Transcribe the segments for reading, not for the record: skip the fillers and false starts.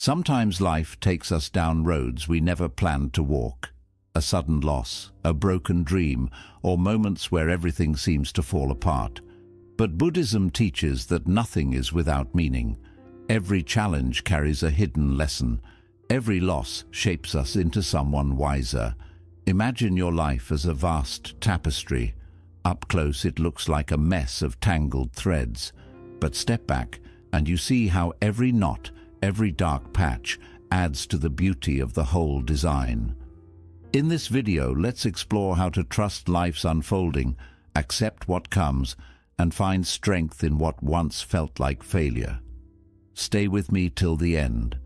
Sometimes life takes us down roads we never planned to walk. A sudden loss, a broken dream, or moments where everything seems to fall apart. But Buddhism teaches that nothing is without meaning. Every challenge carries a hidden lesson. Every loss shapes us into someone wiser. Imagine your life as a vast tapestry. Up close it looks like a mess of tangled threads. But step back and you see how every knot, every dark patch adds to the beauty of the whole design. In this video, let's explore how to trust life's unfolding, accept what comes, and find strength in what once felt like failure. Stay with me till the end,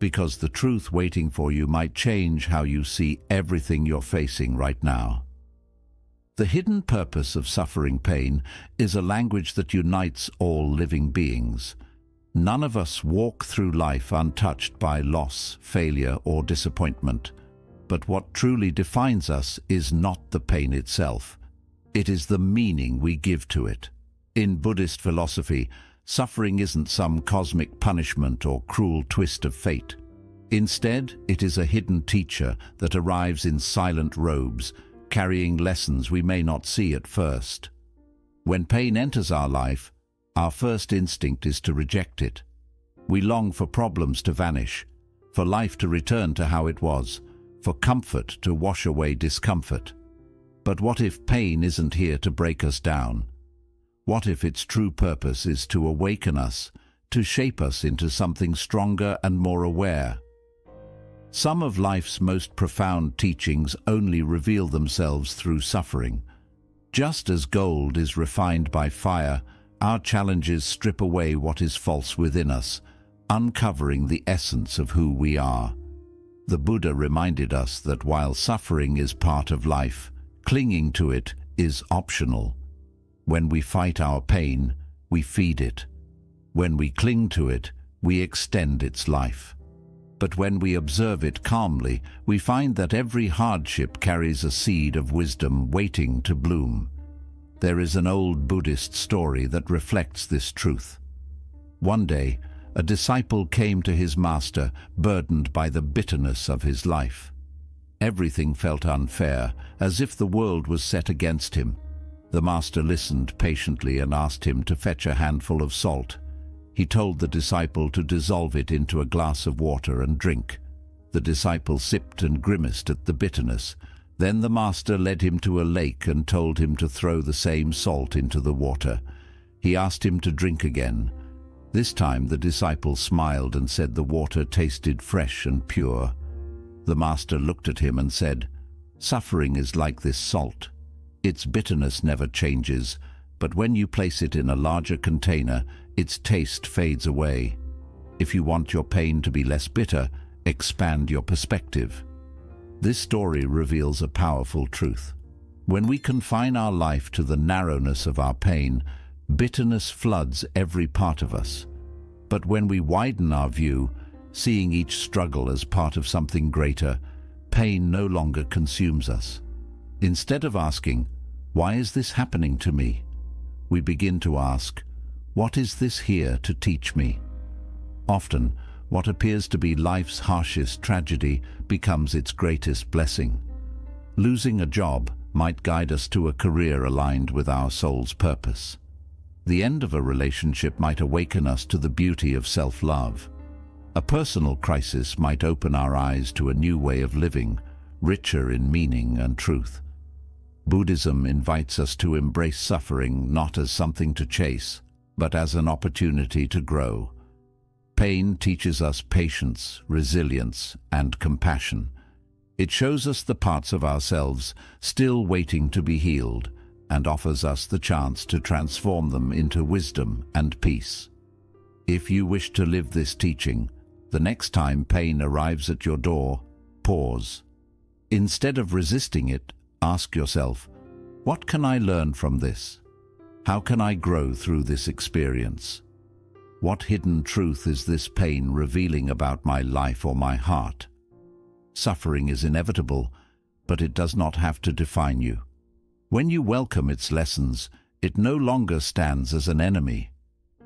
because the truth waiting for you might change how you see everything you're facing right now. The hidden purpose of suffering pain is a language that unites all living beings. None of us walk through life untouched by loss, failure, or disappointment. But what truly defines us is not the pain itself. It is the meaning we give to it. In Buddhist philosophy, suffering isn't some cosmic punishment or cruel twist of fate. Instead, it is a hidden teacher that arrives in silent robes, carrying lessons we may not see at first. When pain enters our life, our first instinct is to reject it. We long for problems to vanish, for life to return to how it was, for comfort to wash away discomfort. But what if pain isn't here to break us down? What if its true purpose is to awaken us, to shape us into something stronger and more aware? Some of life's most profound teachings only reveal themselves through suffering. Just as gold is refined by fire, our challenges strip away what is false within us, uncovering the essence of who we are. The Buddha reminded us that while suffering is part of life, clinging to it is optional. When we fight our pain, we feed it. When we cling to it, we extend its life. But when we observe it calmly, we find that every hardship carries a seed of wisdom waiting to bloom. There is an old Buddhist story that reflects this truth. One day, a disciple came to his master, burdened by the bitterness of his life. Everything felt unfair, as if the world was set against him. The master listened patiently and asked him to fetch a handful of salt. He told the disciple to dissolve it into a glass of water and drink. The disciple sipped and grimaced at the bitterness. Then the master led him to a lake and told him to throw the same salt into the water. He asked him to drink again. This time the disciple smiled and said the water tasted fresh and pure. The master looked at him and said, "Suffering is like this salt. Its bitterness never changes, but when you place it in a larger container, its taste fades away. If you want your pain to be less bitter, expand your perspective." This story reveals a powerful truth. When we confine our life to the narrowness of our pain, bitterness floods every part of us. But when we widen our view, seeing each struggle as part of something greater, pain no longer consumes us. Instead of asking, "Why is this happening to me?" we begin to ask, "What is this here to teach me?" Often, what appears to be life's harshest tragedy becomes its greatest blessing. Losing a job might guide us to a career aligned with our soul's purpose. The end of a relationship might awaken us to the beauty of self-love. A personal crisis might open our eyes to a new way of living, richer in meaning and truth. Buddhism invites us to embrace suffering not as something to chase, but as an opportunity to grow. Pain teaches us patience, resilience, and compassion. It shows us the parts of ourselves still waiting to be healed, and offers us the chance to transform them into wisdom and peace. If you wish to live this teaching, the next time pain arrives at your door, pause. Instead of resisting it, ask yourself, "What can I learn from this? How can I grow through this experience? What hidden truth is this pain revealing about my life or my heart?" Suffering is inevitable, but it does not have to define you. When you welcome its lessons, it no longer stands as an enemy.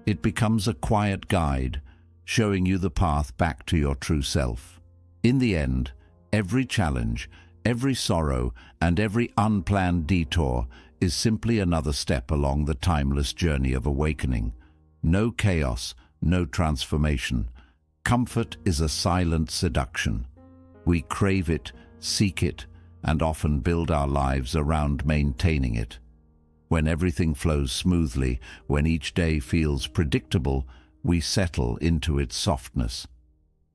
It becomes a quiet guide, showing you the path back to your true self. In the end, every challenge, every sorrow, and every unplanned detour is simply another step along the timeless journey of awakening. No chaos, no transformation. Comfort is a silent seduction. We crave it, seek it, and often build our lives around maintaining it. When everything flows smoothly, when each day feels predictable, we settle into its softness.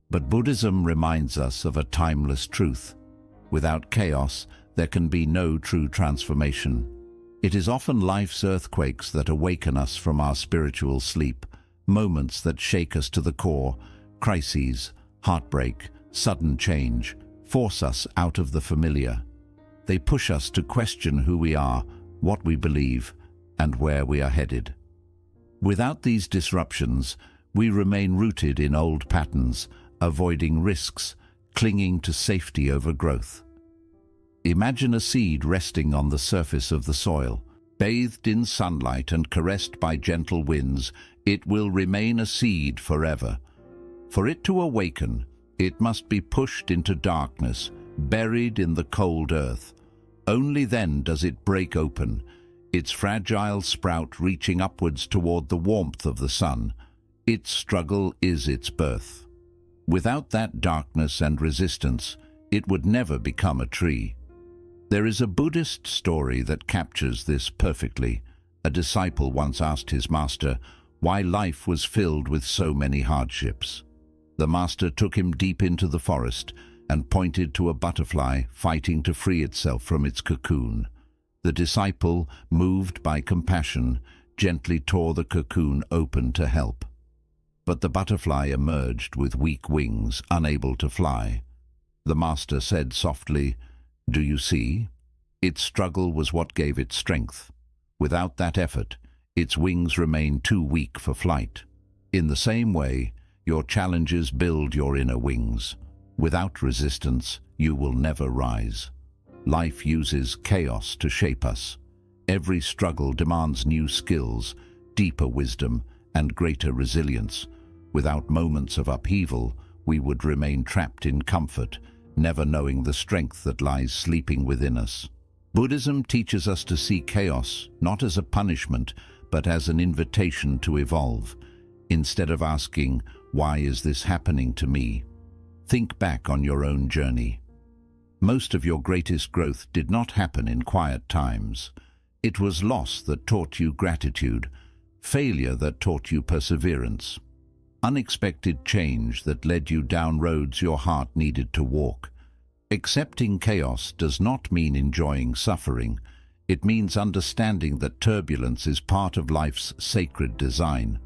But Buddhism reminds us of a timeless truth. Without chaos, there can be no true transformation. It is often life's earthquakes that awaken us from our spiritual sleep, moments that shake us to the core, crises, heartbreak, sudden change, force us out of the familiar. They push us to question who we are, what we believe, and where we are headed. Without these disruptions, we remain rooted in old patterns, avoiding risks, clinging to safety over growth. Imagine a seed resting on the surface of the soil. Bathed in sunlight and caressed by gentle winds, it will remain a seed forever. For it to awaken, it must be pushed into darkness, buried in the cold earth. Only then does it break open, its fragile sprout reaching upwards toward the warmth of the sun. Its struggle is its birth. Without that darkness and resistance, it would never become a tree. There is a Buddhist story that captures this perfectly. A disciple once asked his master why life was filled with so many hardships. The master took him deep into the forest and pointed to a butterfly fighting to free itself from its cocoon. The disciple, moved by compassion, gently tore the cocoon open to help. But the butterfly emerged with weak wings, unable to fly. The master said softly, "Do you see? Its struggle was what gave it strength. Without that effort, its wings remain too weak for flight. In the same way, your challenges build your inner wings. Without resistance, you will never rise. Life uses chaos to shape us. Every struggle demands new skills, deeper wisdom, and greater resilience. Without moments of upheaval, we would remain trapped in comfort, never knowing the strength that lies sleeping within us." Buddhism teaches us to see chaos not as a punishment, but as an invitation to evolve. Instead of asking, "Why is this happening to me?" think back on your own journey. Most of your greatest growth did not happen in quiet times. It was loss that taught you gratitude, failure that taught you perseverance, unexpected change that led you down roads your heart needed to walk. Accepting chaos does not mean enjoying suffering. It means understanding that turbulence is part of life's sacred design.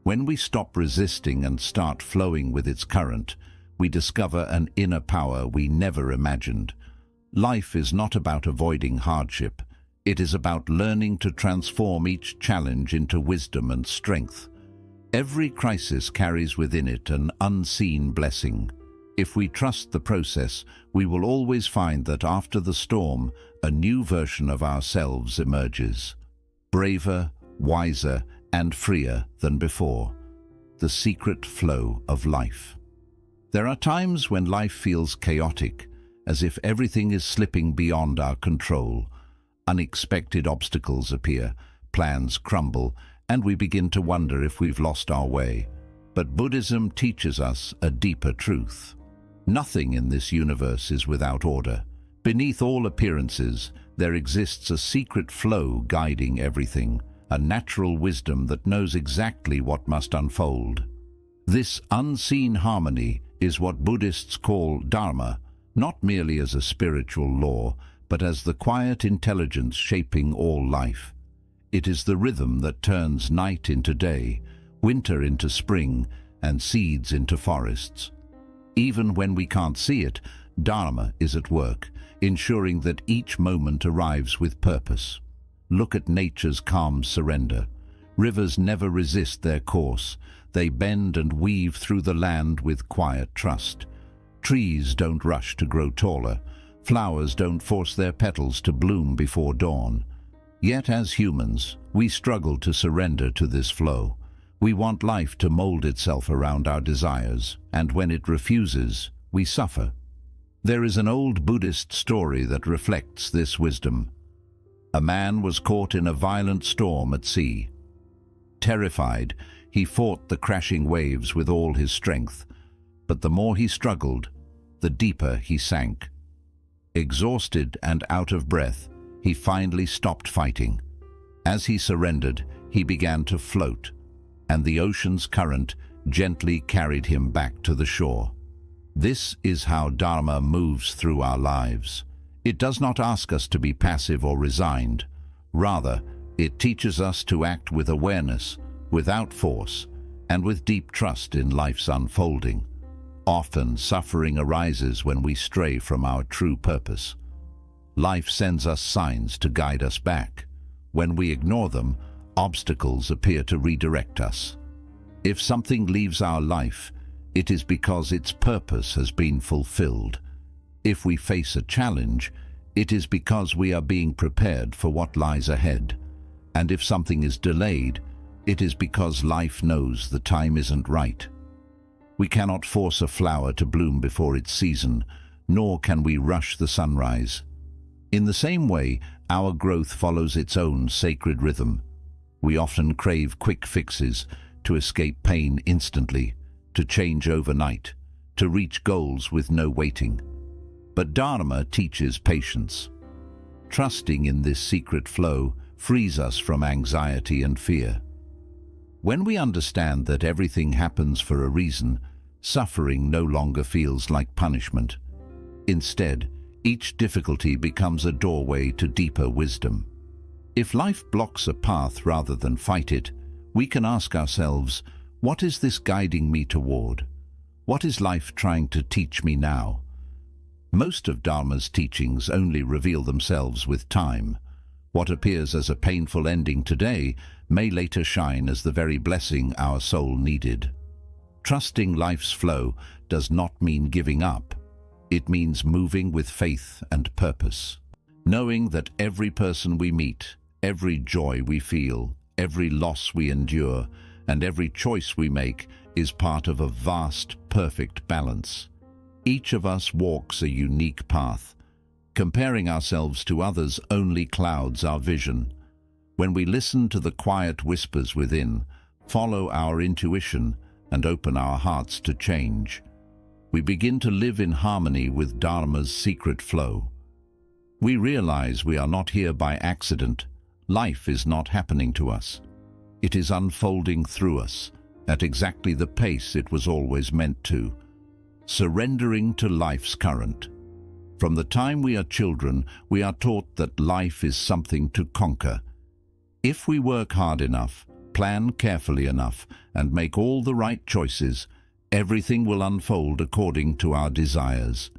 When we stop resisting and start flowing with its current, we discover an inner power we never imagined. Life is not about avoiding hardship. It is about learning to transform each challenge into wisdom and strength. Every crisis carries within it an unseen blessing. If we trust the process, we will always find that after the storm, a new version of ourselves emerges. Braver, wiser, and freer than before. The secret flow of life. There are times when life feels chaotic, as if everything is slipping beyond our control. Unexpected obstacles appear, plans crumble, and we begin to wonder if we've lost our way. But Buddhism teaches us a deeper truth. Nothing in this universe is without order. Beneath all appearances, there exists a secret flow guiding everything, a natural wisdom that knows exactly what must unfold. This unseen harmony is what Buddhists call Dharma, not merely as a spiritual law, but as the quiet intelligence shaping all life. It is the rhythm that turns night into day, winter into spring, and seeds into forests. Even when we can't see it, Dharma is at work, ensuring that each moment arrives with purpose. Look at nature's calm surrender. Rivers never resist their course. They bend and weave through the land with quiet trust. Trees don't rush to grow taller. Flowers don't force their petals to bloom before dawn. Yet as humans, we struggle to surrender to this flow. We want life to mold itself around our desires, and when it refuses, we suffer. There is an old Buddhist story that reflects this wisdom. A man was caught in a violent storm at sea. Terrified, he fought the crashing waves with all his strength, but the more he struggled, the deeper he sank. Exhausted and out of breath, he finally stopped fighting. As he surrendered, he began to float, and the ocean's current gently carried him back to the shore. This is how Dharma moves through our lives. It does not ask us to be passive or resigned. Rather, it teaches us to act with awareness, without force, and with deep trust in life's unfolding. Often, suffering arises when we stray from our true purpose. Life sends us signs to guide us back. When we ignore them, obstacles appear to redirect us. If something leaves our life, it is because its purpose has been fulfilled. If we face a challenge, it is because we are being prepared for what lies ahead. And if something is delayed, it is because life knows the time isn't right. We cannot force a flower to bloom before its season, nor can we rush the sunrise. In the same way, our growth follows its own sacred rhythm. We often crave quick fixes, to escape pain instantly, to change overnight, to reach goals with no waiting. But Dharma teaches patience. Trusting in this secret flow frees us from anxiety and fear. When we understand that everything happens for a reason, suffering no longer feels like punishment. Instead, each difficulty becomes a doorway to deeper wisdom. If life blocks a path rather than fight it, we can ask ourselves, what is this guiding me toward? What is life trying to teach me now? Most of Dharma's teachings only reveal themselves with time. What appears as a painful ending today may later shine as the very blessing our soul needed. Trusting life's flow does not mean giving up. It means moving with faith and purpose. Knowing that every person we meet, every joy we feel, every loss we endure, and every choice we make is part of a vast, perfect balance. Each of us walks a unique path. Comparing ourselves to others only clouds our vision. When we listen to the quiet whispers within, follow our intuition, and open our hearts to change, we begin to live in harmony with Dharma's secret flow. We realize we are not here by accident. Life is not happening to us. It is unfolding through us, at exactly the pace it was always meant to. Surrendering to life's current. From the time we are children, we are taught that life is something to conquer. If we work hard enough, plan carefully enough, and make all the right choices, everything will unfold according to our desires.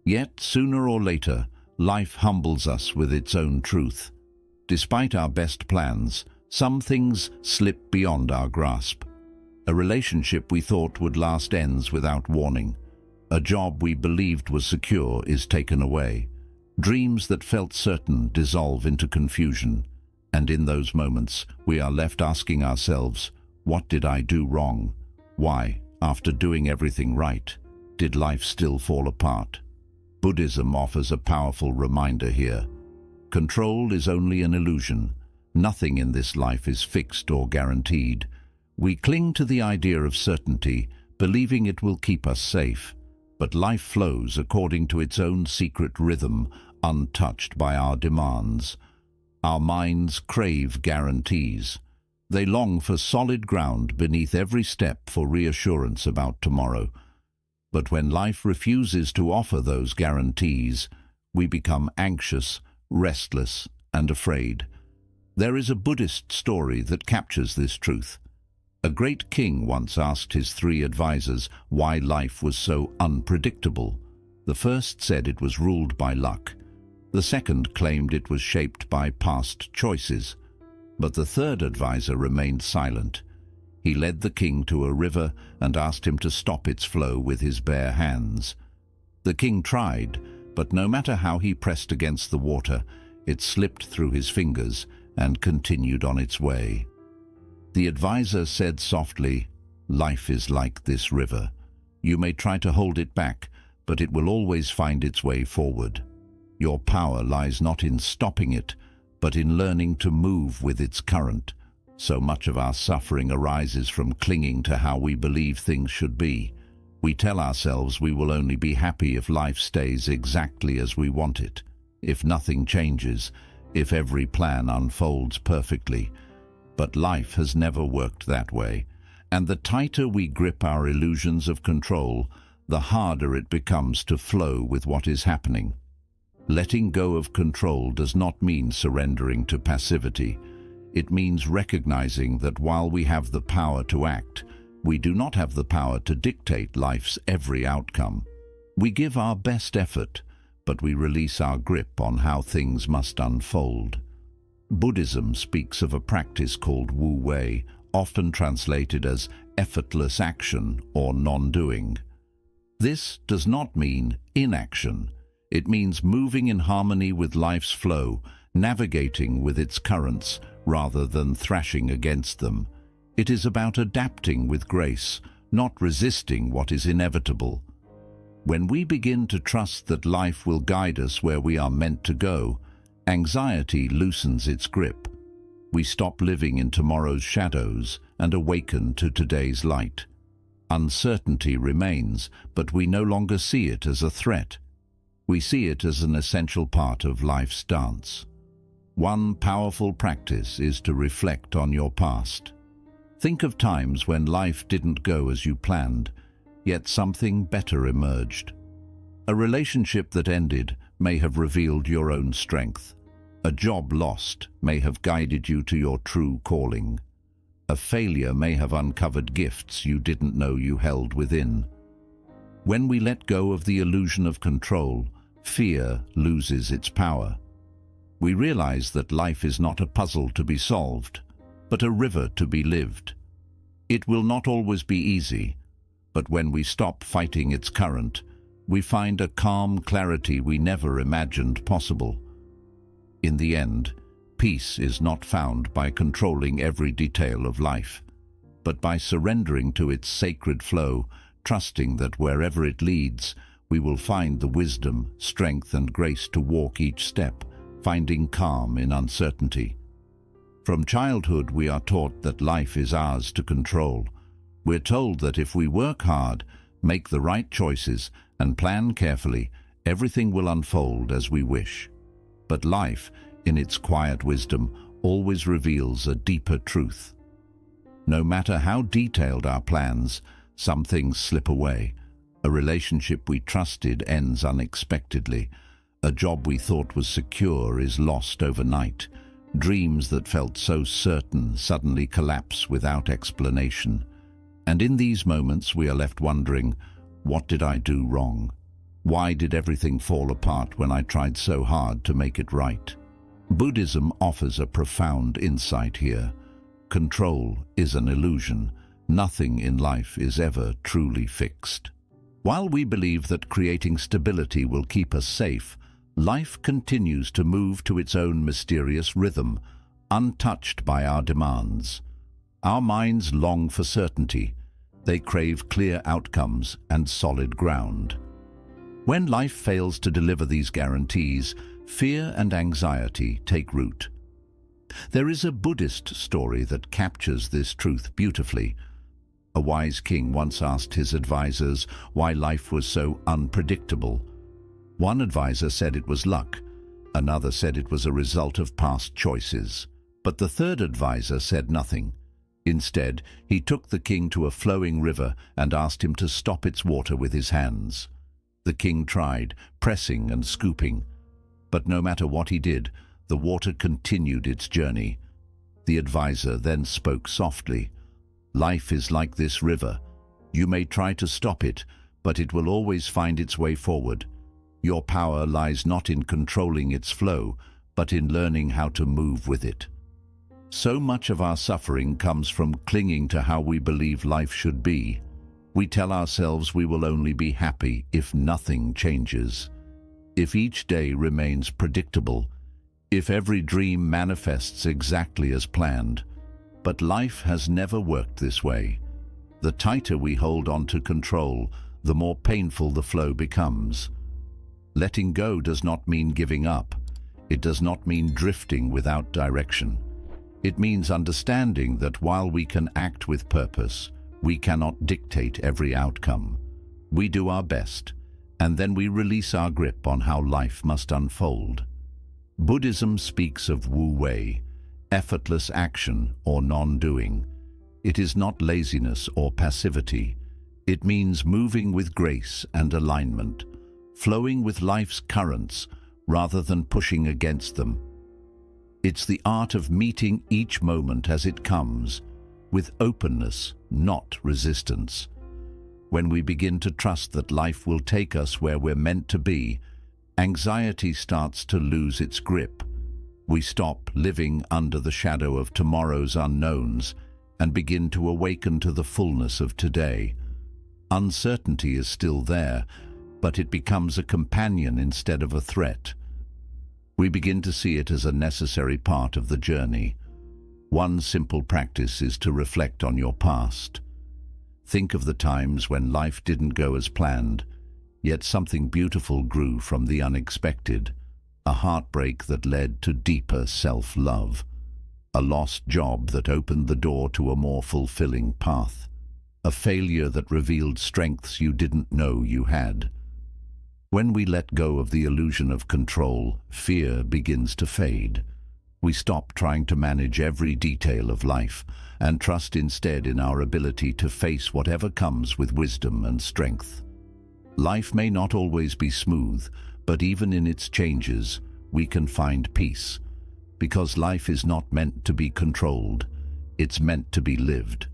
Yet, sooner or later, life humbles us with its own truth. Despite our best plans, some things slip beyond our grasp. A relationship we thought would last ends without warning. A job we believed was secure is taken away. Dreams that felt certain dissolve into confusion. And in those moments, we are left asking ourselves, what did I do wrong? Why, after doing everything right, did life still fall apart? Buddhism offers a powerful reminder here. Control is only an illusion. Nothing in this life is fixed or guaranteed. We cling to the idea of certainty, believing it will keep us safe. But life flows according to its own secret rhythm, untouched by our demands. Our minds crave guarantees. They long for solid ground beneath every step for reassurance about tomorrow. But when life refuses to offer those guarantees, we become anxious, restless, and afraid. There is a Buddhist story that captures this truth. A great king once asked his 3 advisors why life was so unpredictable. The first said it was ruled by luck. The second claimed it was shaped by past choices. But the third advisor remained silent. He led the king to a river and asked him to stop its flow with his bare hands. The king tried, but no matter how he pressed against the water, it slipped through his fingers and continued on its way. The advisor said softly, "Life is like this river. You may try to hold it back, but it will always find its way forward. Your power lies not in stopping it, but in learning to move with its current." So much of our suffering arises from clinging to how we believe things should be. We tell ourselves we will only be happy if life stays exactly as we want it, if nothing changes, if every plan unfolds perfectly. But life has never worked that way, and the tighter we grip our illusions of control, the harder it becomes to flow with what is happening. Letting go of control does not mean surrendering to passivity. It means recognizing that while we have the power to act, we do not have the power to dictate life's every outcome. We give our best effort, but we release our grip on how things must unfold. Buddhism speaks of a practice called Wu Wei, often translated as effortless action or non-doing. This does not mean inaction. It means moving in harmony with life's flow, navigating with its currents rather than thrashing against them. It is about adapting with grace, not resisting what is inevitable. When we begin to trust that life will guide us where we are meant to go, anxiety loosens its grip. We stop living in tomorrow's shadows and awaken to today's light. Uncertainty remains, but we no longer see it as a threat. We see it as an essential part of life's dance. One powerful practice is to reflect on your past. Think of times when life didn't go as you planned, yet something better emerged. A relationship that ended may have revealed your own strength. A job lost may have guided you to your true calling. A failure may have uncovered gifts you didn't know you held within. When we let go of the illusion of control, fear loses its power. We realize that life is not a puzzle to be solved, but a river to be lived. It will not always be easy, but when we stop fighting its current, we find a calm clarity we never imagined possible. In the end, peace is not found by controlling every detail of life, but by surrendering to its sacred flow, trusting that wherever it leads, we will find the wisdom, strength, and grace to walk each step, finding calm in uncertainty. From childhood, we are taught that life is ours to control. We're told that if we work hard, make the right choices, and plan carefully, everything will unfold as we wish. But life, in its quiet wisdom, always reveals a deeper truth. No matter how detailed our plans, some things slip away. A relationship we trusted ends unexpectedly. A job we thought was secure is lost overnight. Dreams that felt so certain suddenly collapse without explanation. And in these moments we are left wondering, what did I do wrong? Why did everything fall apart when I tried so hard to make it right? Buddhism offers a profound insight here. Control is an illusion. Nothing in life is ever truly fixed. While we believe that creating stability will keep us safe, life continues to move to its own mysterious rhythm, untouched by our demands. Our minds long for certainty. They crave clear outcomes and solid ground. When life fails to deliver these guarantees, fear and anxiety take root. There is a Buddhist story that captures this truth beautifully. A wise king once asked his advisors why life was so unpredictable. One advisor said it was luck, another said it was a result of past choices, but the third advisor said nothing. Instead, he took the king to a flowing river and asked him to stop its water with his hands. The king tried, pressing and scooping, but no matter what he did, the water continued its journey. The advisor then spoke softly. "Life is like this river. You may try to stop it, but it will always find its way forward. Your power lies not in controlling its flow, but in learning how to move with it." So much of our suffering comes from clinging to how we believe life should be. We tell ourselves we will only be happy if nothing changes, if each day remains predictable, if every dream manifests exactly as planned. But life has never worked this way. The tighter we hold on to control, the more painful the flow becomes. Letting go does not mean giving up. It does not mean drifting without direction. It means understanding that while we can act with purpose, we cannot dictate every outcome. We do our best, and then we release our grip on how life must unfold. Buddhism speaks of wu-wei, effortless action or non-doing. It is not laziness or passivity. It means moving with grace and alignment, flowing with life's currents rather than pushing against them. It's the art of meeting each moment as it comes, with openness, not resistance. When we begin to trust that life will take us where we're meant to be, anxiety starts to lose its grip. We stop living under the shadow of tomorrow's unknowns and begin to awaken to the fullness of today. Uncertainty is still there, but it becomes a companion instead of a threat. We begin to see it as a necessary part of the journey. One simple practice is to reflect on your past. Think of the times when life didn't go as planned, yet something beautiful grew from the unexpected. A heartbreak that led to deeper self-love. A lost job that opened the door to a more fulfilling path. A failure that revealed strengths you didn't know you had. When we let go of the illusion of control, fear begins to fade. We stop trying to manage every detail of life and trust instead in our ability to face whatever comes with wisdom and strength. Life may not always be smooth, but even in its changes, we can find peace. Because life is not meant to be controlled, it's meant to be lived.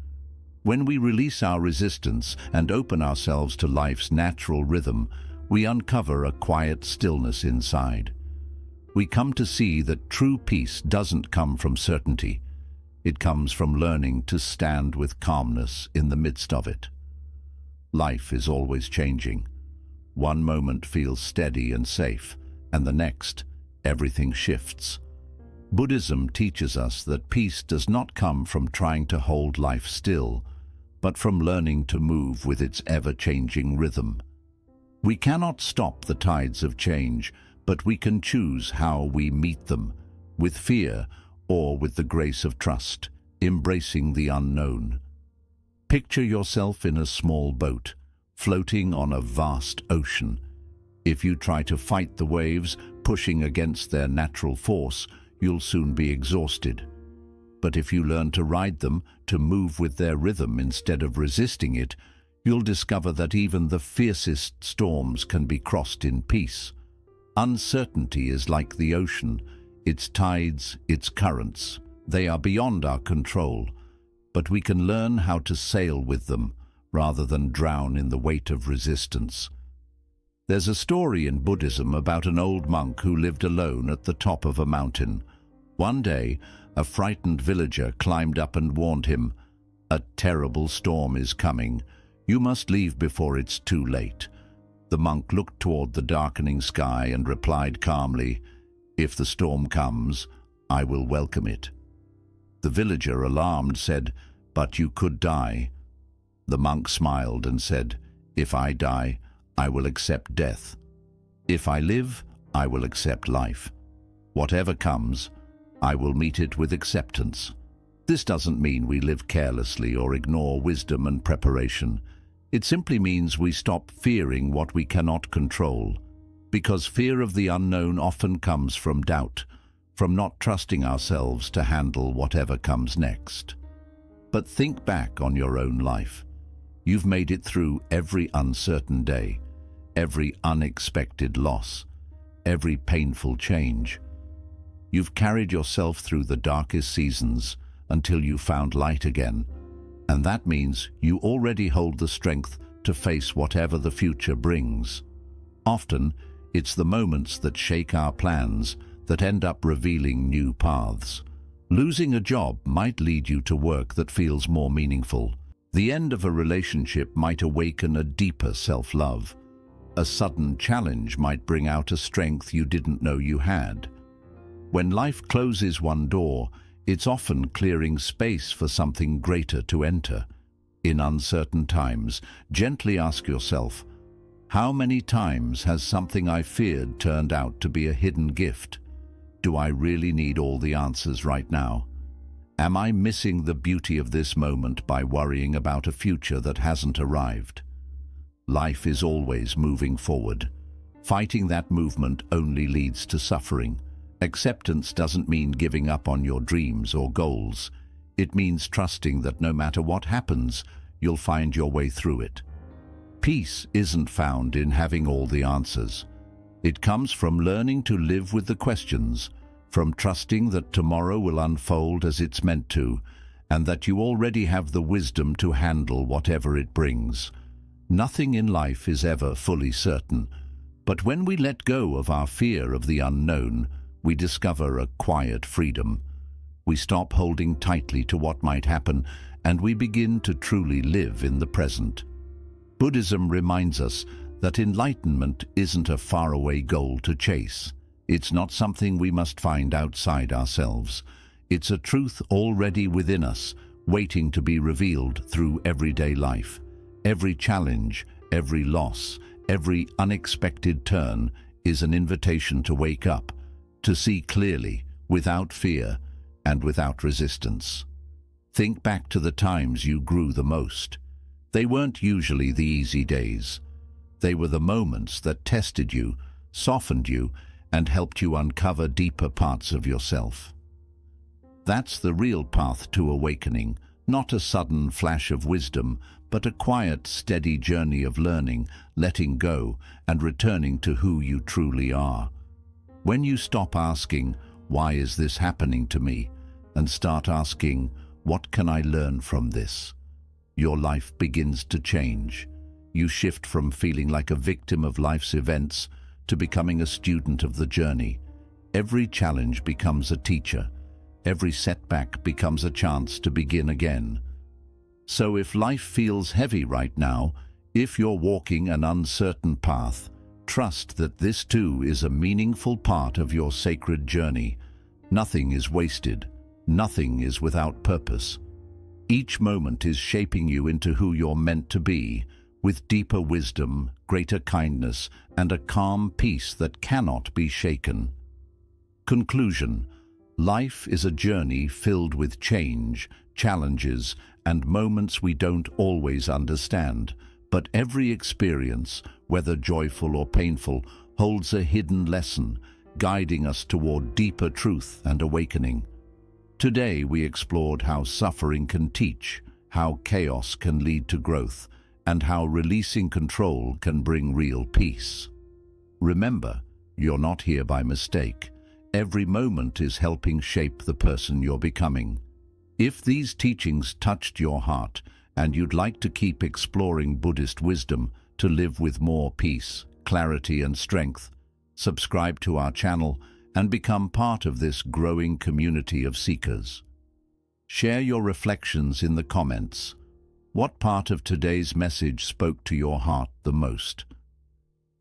When we release our resistance and open ourselves to life's natural rhythm, we uncover a quiet stillness inside. We come to see that true peace doesn't come from certainty. It comes from learning to stand with calmness in the midst of it. Life is always changing. One moment feels steady and safe, and the next, everything shifts. Buddhism teaches us that peace does not come from trying to hold life still, but from learning to move with its ever-changing rhythm. We cannot stop the tides of change, but we can choose how we meet them, with fear or with the grace of trust, embracing the unknown. Picture yourself in a small boat, floating on a vast ocean. If you try to fight the waves, pushing against their natural force, you'll soon be exhausted. But if you learn to ride them, to move with their rhythm instead of resisting it, you'll discover that even the fiercest storms can be crossed in peace. Uncertainty is like the ocean, its tides, its currents. They are beyond our control, but we can learn how to sail with them rather than drown in the weight of resistance. There's a story in Buddhism about an old monk who lived alone at the top of a mountain. One day, a frightened villager climbed up and warned him, "A terrible storm is coming. You must leave before it's too late." The monk looked toward the darkening sky and replied calmly, "If the storm comes, I will welcome it." The villager, alarmed, said, "But you could die." The monk smiled and said, "If I die, I will accept death. If I live, I will accept life. Whatever comes, I will meet it with acceptance." This doesn't mean we live carelessly or ignore wisdom and preparation. It simply means we stop fearing what we cannot control, because fear of the unknown often comes from doubt, from not trusting ourselves to handle whatever comes next. But think back on your own life. You've made it through every uncertain day, every unexpected loss, every painful change. You've carried yourself through the darkest seasons until you found light again, and that means you already hold the strength to face whatever the future brings. Often, it's the moments that shake our plans that end up revealing new paths. Losing a job might lead you to work that feels more meaningful. The end of a relationship might awaken a deeper self-love. A sudden challenge might bring out a strength you didn't know you had. When life closes one door, It's often clearing space for something greater to enter. In uncertain times, gently ask yourself, how many times has something I feared turned out to be a hidden gift? Do I really need all the answers right now? Am I missing the beauty of this moment by worrying about a future that hasn't arrived? Life is always moving forward. Fighting that movement only leads to suffering. Acceptance doesn't mean giving up on your dreams or goals. It means trusting that no matter what happens, you'll find your way through it. Peace isn't found in having all the answers. It comes from learning to live with the questions, from trusting that tomorrow will unfold as it's meant to, and that you already have the wisdom to handle whatever it brings. Nothing in life is ever fully certain, but when we let go of our fear of the unknown, we discover a quiet freedom. We stop holding tightly to what might happen, and we begin to truly live in the present. Buddhism reminds us that enlightenment isn't a faraway goal to chase. It's not something we must find outside ourselves. It's a truth already within us, waiting to be revealed through everyday life. Every challenge, every loss, every unexpected turn is an invitation to wake up, to see clearly, without fear and without resistance. Think back to the times you grew the most. They weren't usually the easy days. They were the moments that tested you, softened you, and helped you uncover deeper parts of yourself. That's the real path to awakening, not a sudden flash of wisdom, but a quiet, steady journey of learning, letting go, and returning to who you truly are. When you stop asking, "Why is this happening to me?" and start asking, "What can I learn from this?" your life begins to change. You shift from feeling like a victim of life's events to becoming a student of the journey. Every challenge becomes a teacher. Every setback becomes a chance to begin again. So if life feels heavy right now, if you're walking an uncertain path, trust that this too is a meaningful part of your sacred journey. Nothing is wasted. Nothing is without purpose. Each moment is shaping you into who you're meant to be, with deeper wisdom, greater kindness, and a calm peace that cannot be shaken. Conclusion: life is a journey filled with change, challenges, and moments we don't always understand, but every experience, whether joyful or painful, holds a hidden lesson, guiding us toward deeper truth and awakening. Today we explored how suffering can teach, how chaos can lead to growth, and how releasing control can bring real peace. Remember, you're not here by mistake. Every moment is helping shape the person you're becoming. If these teachings touched your heart and you'd like to keep exploring Buddhist wisdom to live with more peace, clarity, and strength, subscribe to our channel and become part of this growing community of seekers. Share your reflections in the comments. What part of today's message spoke to your heart the most?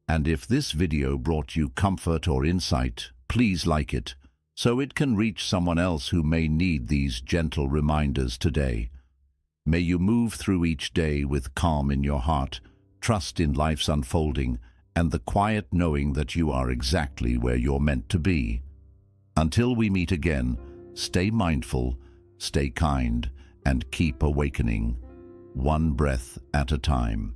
And if this video brought you comfort or insight, please like it, so it can reach someone else who may need these gentle reminders today. May you move through each day with calm in your heart, trust in life's unfolding, and the quiet knowing that you are exactly where you're meant to be. Until we meet again, stay mindful, stay kind, and keep awakening, one breath at a time.